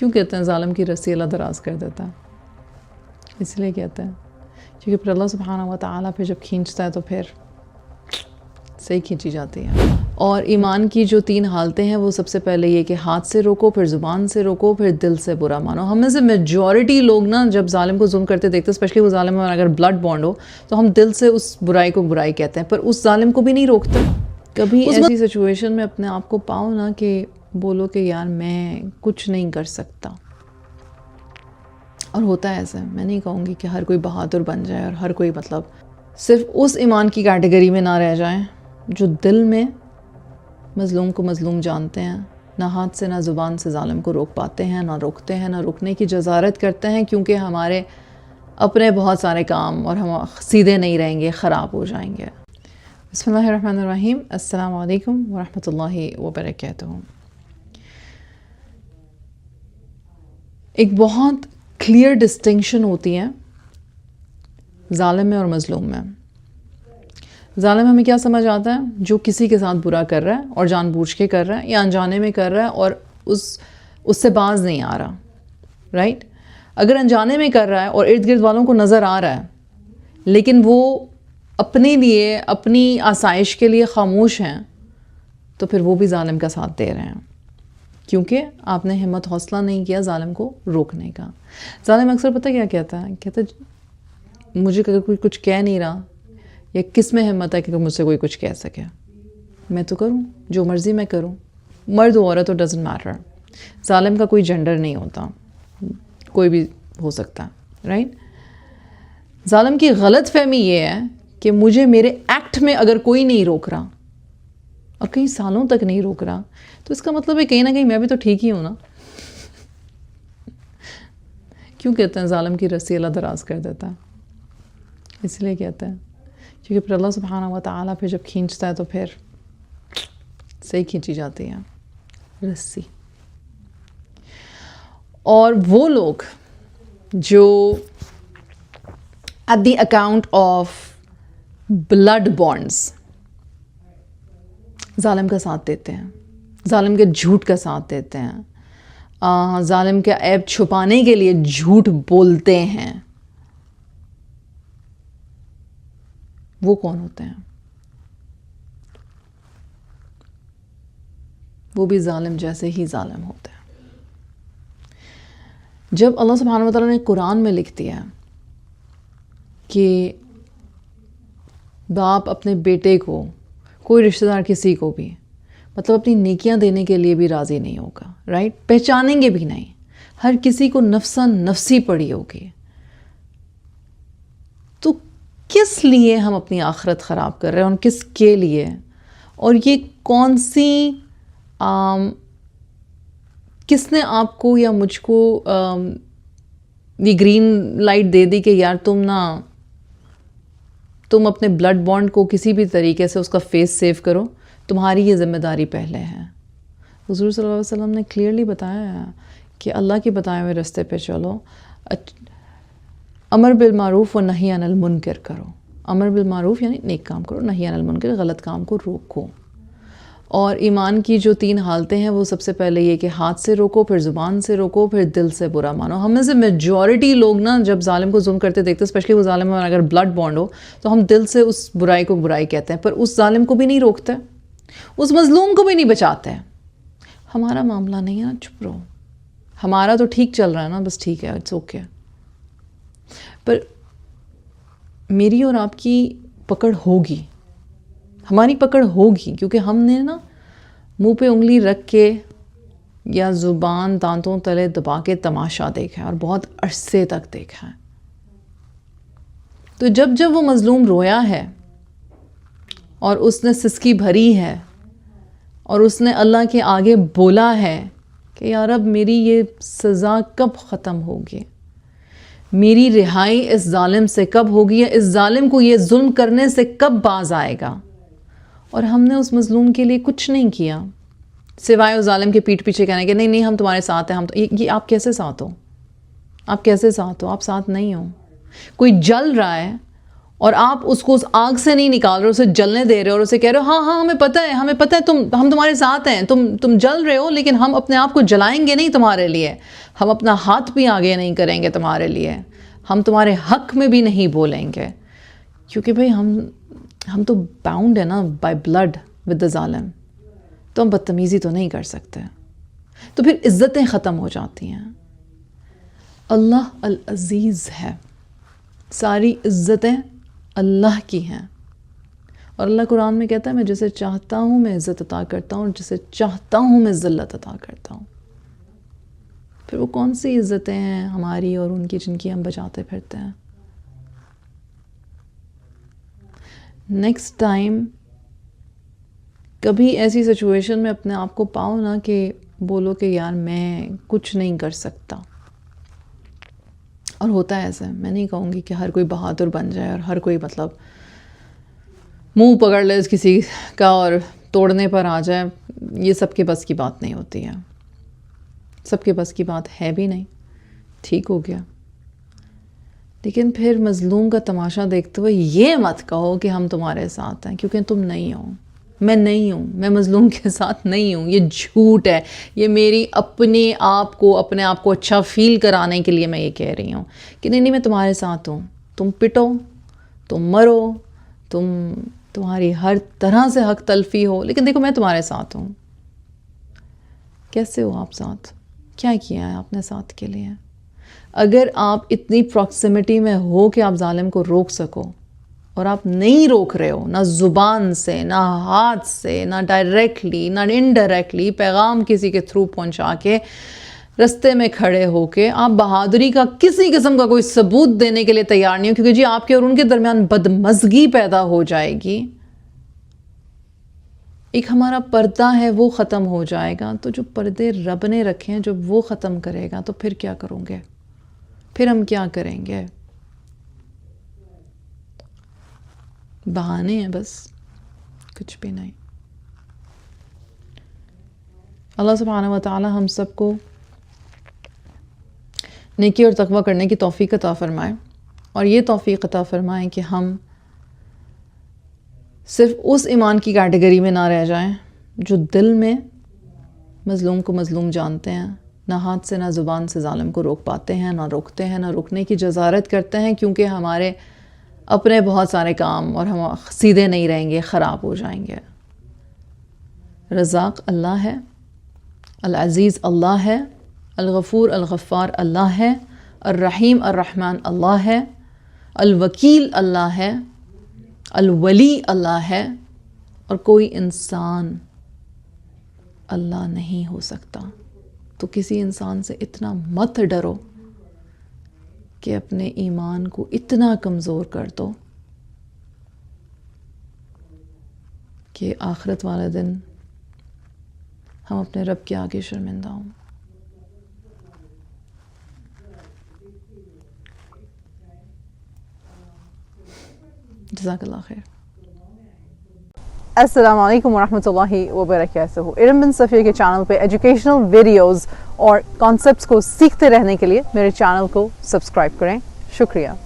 क्यों कहते हैं ज़ालिम की रस्सी अल्लाह दराज कर देता है? इसलिए कहते हैं क्योंकि फिर अल्लाह सुब्हानहू व तआला फिर जब खींचता है तो फिर सही खींची जाती है। और ईमान की जो 3 हालतें हैं वो सबसे पहले ये कि हाथ से रोको, फिर ज़ुबान से रोको, फिर दिल से बुरा मानो। हम में से मेजॉरिटी लोग ना जब ज़ालिम को जुल्म करते देखते, स्पेशली वो ज़ालिम अगर ब्लड बॉन्ड हो, तो हम दिल से उस बुराई को बुराई कहते हैं, पर उस ज़ालिम को भी नहीं रोकते। कभी ऐसी सिचुएशन में अपने आप को पाओ ना कि बोलो कि यार मैं कुछ नहीं कर सकता, और होता है ऐसा। मैं नहीं कहूँगी कि हर कोई बहादुर बन जाए और हर कोई मतलब सिर्फ उस ईमान की कैटेगरी में ना रह जाए जो दिल में मज़लूम को मज़लूम जानते हैं, ना हाथ से ना ज़ुबान से ज़ालिम को रोक पाते हैं, ना रोकते हैं, ना रुकने की जसारत करते हैं, क्योंकि हमारे अपने बहुत सारे काम और हम सीधे नहीं रहेंगे, ख़राब हो जाएंगे। बिस्मिल्लाहिर्रहमानिर्रहीम, अस्सलाम वालेकुम वरहमतुल्लाहि वबरकातुहू। एक बहुत क्लियर डिस्टिंक्शन होती है ज़ालिम में और मज़लूम में। ज़ालिम हमें क्या समझ आता है? जो किसी के साथ बुरा कर रहा है और जानबूझ के कर रहा है या अनजाने में कर रहा है और उससे बाज नहीं आ रहा, राइट? अगर अनजाने में कर रहा है और इर्द गिर्द वालों को नज़र आ रहा है, लेकिन वो अपने लिए, अपनी आसाइश के लिए खामोश हैं, तो फिर वो भी ज़ालिम का साथ दे रहे हैं, क्योंकि आपने हिम्मत हौसला नहीं किया ज़ालिम को रोकने का। ज़ालिम अक्सर पता क्या कहता है? कहता है मुझे अगर कोई कुछ कह नहीं रहा, या किस में हिम्मत है कि मुझसे कोई कुछ कह सके, मैं तो करूं जो मर्ज़ी मैं करूं। मर्द हो औरत हो डज़न्ट मैटर। ज़ालिम का कोई जेंडर नहीं होता, कोई भी हो सकता है, राइट? ज़ालिम की गलत फहमी ये है कि मुझे मेरे एक्ट में अगर कोई नहीं रोक रहा और कई सालों तक नहीं रोक रहा, तो इसका मतलब है कहीं ना कहीं मैं भी तो ठीक ही हूँ ना। क्यों कहते हैं ज़ालिम की रस्सी अल्लाह दराज कर देता है? इसलिए कहते हैं क्योंकि फिर अल्लाह सुब्हानहू व तआला फिर जब खींचता है तो फिर सही खींची जाती है रस्सी। और वो लोग जो at the account of blood bonds ज़ालिम का साथ देते हैं, ज़ालिम के झूठ का साथ देते हैं, ज़ालिम के ऐब छुपाने के लिए झूठ बोलते हैं, वो कौन होते हैं? वो भी ज़ालिम जैसे ही ज़ालिम होते हैं। जब अल्लाह सुब्हानहू व तआला ने कुरान में लिख दिया कि बाप अपने बेटे को, कोई रिश्तेदार किसी को भी मतलब अपनी नेकियां देने के लिए भी राज़ी नहीं होगा, राइट? पहचानेंगे भी नहीं, हर किसी को नफ्सा नफ्सी पड़ी होगी, तो किस लिए हम अपनी आखिरत ख़राब कर रहे हैं और किसके लिए? और ये कौन सी किसने आपको या मुझको ये ग्रीन लाइट दे दी कि यार तुम अपने ब्लड बॉन्ड को किसी भी तरीके से उसका फेस सेव करो, तुम्हारी ये ज़िम्मेदारी पहले है। हुज़ूर सल्लल्लाहु अलैहि वसल्लम ने क्लियरली बताया है कि अल्लाह के बताए हुए रास्ते पे चलो, अमर बिल मारूफ़ व नही अनिल मुनकर करो। अमर बिल मारूफ़ यानी नेक काम करो, नही अनिल मुनकर गलत काम को रोको। और ईमान की जो 3 हालतें हैं वो सबसे पहले ये कि हाथ से रोको, फिर ज़ुबान से रोको, फिर दिल से बुरा मानो। हम में से मेजॉरिटी लोग ना जब ज़ालिम को जुल्म करते देखते, स्पेशली वो ज़ालिम अगर ब्लड बॉन्ड हो, तो हम दिल से उस बुराई को बुराई कहते हैं, पर उस ज़ालिम को भी नहीं रोकते, उस मज़लूम को भी नहीं बचाते। हमारा मामला नहीं है ना, चुप रहो, हमारा तो ठीक चल रहा है ना, बस ठीक है, इट्स ओके। पर मेरी और आपकी पकड़ होगी, हमारी पकड़ होगी, क्योंकि हमने ना मुंह पे उंगली रख के या ज़ुबान दांतों तले दबा के तमाशा देखा है और बहुत अरसे तक देखा है। तो जब जब वो मज़लूम रोया है और उसने सिसकी भरी है और उसने अल्लाह के आगे बोला है कि यार अब मेरी ये सज़ा कब ख़त्म होगी, मेरी रिहाई इस ज़ालिम से कब होगी, या इस ज़ालिम को ये जुल्म करने से कब बाज आएगा, और हमने उस मज़लूम के लिए कुछ नहीं किया सिवाय उस ज़ालिम के पीठ पीछे कहने के नहीं नहीं हम तुम्हारे साथ हैं, हम तो ये आप कैसे साथ हो? आप कैसे साथ हो? आप साथ नहीं हो। कोई जल रहा है और आप उसको उस आग से नहीं निकाल रहे, उसे जलने दे रहे हो और उसे कह रहे हो हाँ हाँ हमें पता है हम तुम्हारे साथ हैं, तुम जल रहे हो, लेकिन हम अपने आप को जलाएंगे नहीं तुम्हारे लिए, हम अपना हाथ भी आगे नहीं करेंगे तुम्हारे लिए, हम तुम्हारे हक में भी नहीं बोलेंगे, क्योंकि भाई हम तो बाउंड है ना बाय ब्लड विद द जालिम, तो हम बदतमीज़ी तो नहीं कर सकते। तो फिर इज़्ज़तें ख़त्म हो जाती हैं। अल्लाह अल अज़ीज़ है, सारी इज़्ज़तें अल्लाह की हैं, और अल्लाह कुरान में कहता है मैं जिसे चाहता हूँ मैं इज़्ज़त अता करता हूँ और जिसे चाहता हूँ मैं ज़िल्लत अता करता हूँ। फिर वो कौन सी इज़्ज़तें हैं हमारी और उनकी जिनकी हम बचाते फिरते हैं। नेक्स्ट टाइम कभी ऐसी सिचुएशन में अपने आप को पाओ ना कि बोलो कि यार मैं कुछ नहीं कर सकता, और होता है ऐसे, मैं नहीं कहूँगी कि हर कोई बहादुर बन जाए और हर कोई मतलब मुंह पकड़ ले किसी का और तोड़ने पर आ जाए, ये सबके बस की बात नहीं होती है, सबके बस की बात है भी नहीं। ठीक हो गया, लेकिन फिर मज़लूम का तमाशा देखते हुए ये मत कहो कि हम तुम्हारे साथ हैं, क्योंकि तुम नहीं हो, मैं नहीं हूँ, मैं मज़लूम के साथ नहीं हूँ। ये झूठ है, ये मेरी अपने आप को अच्छा फ़ील कराने के लिए मैं ये कह रही हूँ कि नहीं मैं तुम्हारे साथ हूँ। तुम पिटो, तुम मरो, तुम्हारी हर तरह से हक तलफ़ी हो, लेकिन देखो मैं तुम्हारे साथ हूँ। कैसे हो आप साथ? क्या किया है आपने साथ के लिए? अगर आप इतनी प्रॉक्सिमिटी में हो कि आप जालिम को रोक सको, और आप नहीं रोक रहे हो, ना ज़ुबान से, ना हाथ से, ना डायरेक्टली, ना इनडायरेक्टली, पैगाम किसी के थ्रू पहुंचा के, रास्ते में खड़े होके आप बहादुरी का किसी किस्म का कोई सबूत देने के लिए तैयार नहीं हो, क्योंकि जी आपके और उनके दरमियान बदमज़गी पैदा हो जाएगी, एक हमारा पर्दा है वो ख़त्म हो जाएगा। तो जो पर्दे रब ने रखे हैं जब वो ख़त्म करेगा तो फिर क्या करोगे? फिर हम क्या करेंगे? बहाने हैं बस, कुछ भी नहीं। अल्लाह सुब्हानहू व तआला हम सबको नेकी और तक़वा करने की तौफ़ीक़ अता फ़रमाए, और ये तौफ़ीक़ अता फ़रमाए कि हम सिर्फ़ उस ईमान की कैटेगरी में ना रह जाएं जो दिल में मज़लूम को मज़लूम जानते हैं, ना हाथ से ना ज़ुबान से ज़ालिम को रोक पाते हैं, ना रोकते हैं, ना रुकने की जसारत करते हैं, क्योंकि हमारे अपने बहुत सारे काम और हम सीधे नहीं रहेंगे, ख़राब हो जाएंगे। रज़ाक़ अल्लाह है, अल अज़ीज़ अल्लाह है, अल गफ़ूर अल गफ़्फ़ार अल्लाह है, अर रहीम अर रहमान अल्लाह है, अल वकील अल्लाह है, अल वली अल्लाह है, और कोई इंसान अल्लाह नहीं हो सकता। तो किसी इंसान से इतना मत डरो कि अपने ईमान को इतना कमज़ोर कर दो कि आखिरत वाले दिन हम अपने रब के आगे शर्मिंदा हों। जज़ाकल्लाह खैर। अस्सलामु अलैकुम वरहमतुल्लाहि वबरकातुहू। इरम बिन सफ़िया के चैनल पे एजुकेशनल वीडियोस और कॉन्सेप्ट्स को सीखते रहने के लिए मेरे चैनल को सब्सक्राइब करें। शुक्रिया।